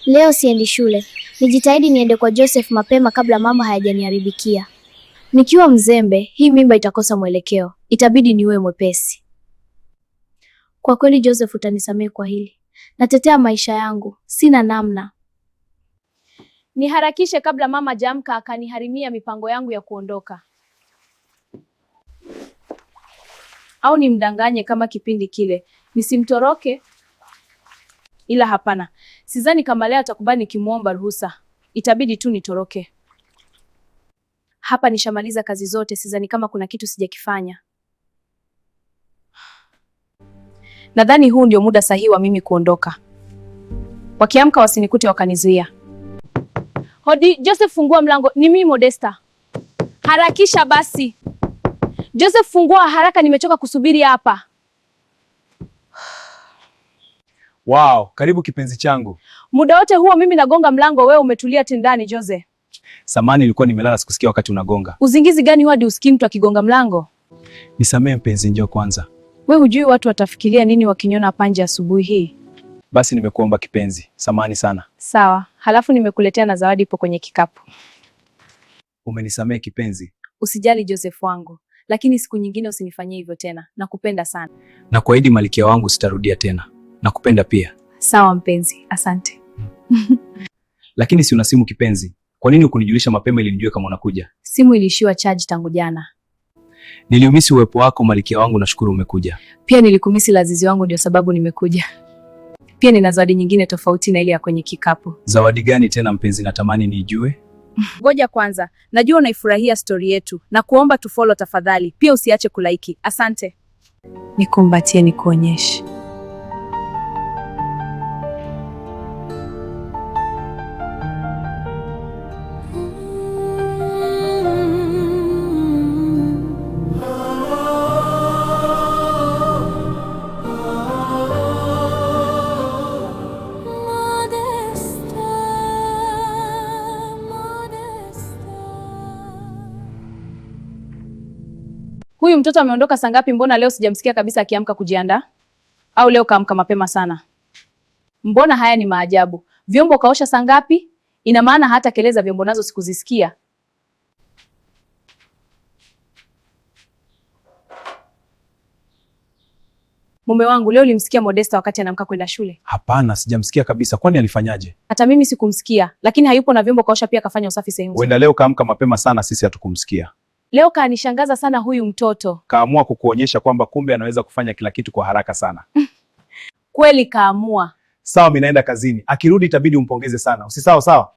Leo siendi shule. Nijitahidi niende kwa Joseph mapema kabla mambo hayajaniharibikia. Nikiwa mzembe, hii mimba itakosa mwelekeo. Itabidi niwe mwepesi. Kwa kweli Joseph, utanisamehe kwa hili. Natetea maisha yangu, sina namna. Niharakishe kabla mama jamka akaniharimia mipango yangu ya kuondoka. Au nimdanganye kama kipindi kile, nisimtoroke. Ila hapana, sidhani kama leo atakubali nikimuomba ruhusa. Itabidi tu nitoroke. Hapa nishamaliza kazi zote, sidhani kama kuna kitu sijakifanya. Nadhani huu ndio muda sahihi wa mimi kuondoka. Wakiamka wasinikute wakanizuia. Hodi, Joseph fungua mlango. Ni mimi Modesta. Harakisha basi. Joseph fungua haraka, nimechoka kusubiri hapa. Wow, karibu kipenzi changu. Muda wote huo mimi nagonga mlango, wewe umetulia tindani Jose. Samani, nilikuwa nimelala sikusikia wakati unagonga. Uzingizi gani hadi usikii mtu akigonga mlango? Nisamee mpenzi, njoo kwanza. Wewe hujui watu watafikiria nini wakiniona panje asubuhi hii? Basi nimekuomba kipenzi, samani sana. Sawa, halafu nimekuletea na zawadi ipo kwenye kikapu. Umenisamee kipenzi. Usijali Joseph wangu, lakini siku nyingine usinifanyie hivyo tena. Nakupenda sana. Na kuahidi malkia wangu sitarudia tena. Nakupenda pia. Sawa mpenzi, asante. Lakini si una simu kipenzi? Kwa nini ukunijulisha mapema ili nijue kama unakuja? Simu ilishiwa charge tangu jana. Niliumisi uwepo wako malkia wangu, nashukuru umekuja. Pia nilikumisi lazizi wangu, ndio sababu nimekuja. Pia nina zawadi nyingine tofauti na ile ya kwenye kikapu. Zawadi gani tena mpenzi, natamani nijue? Ngoja kwanza, najua unaifurahia story yetu na kuomba tufollow tafadhali. Pia usiache kulaiki. Asante. Nikumbatie nikuonyeshe. Huyu mtoto ameondoka saa ngapi? Mbona leo sijamsikia kabisa akiamka kujiandaa? Au leo kaamka mapema sana? Mbona haya ni maajabu. Vyombo kaosha saa ngapi? Ina maana hata kelele za vyombo nazo sikuzisikia. Mume wangu, leo ulimsikia Modesta wakati anaamka kwenda shule? Hapana, sijamsikia kabisa. Kwani alifanyaje? Hata mimi sikumsikia, lakini hayupo na vyombo kaosha pia kafanya usafi sehemu. Huenda leo kaamka mapema sana, sisi hatukumsikia. Leo kanishangaza sana huyu mtoto. Kaamua kukuonyesha kwamba kumbe anaweza kufanya kila kitu kwa haraka sana. Kweli kaamua. Sawa, mimi naenda kazini. Akirudi itabidi umpongeze sana. Usisahau sawa?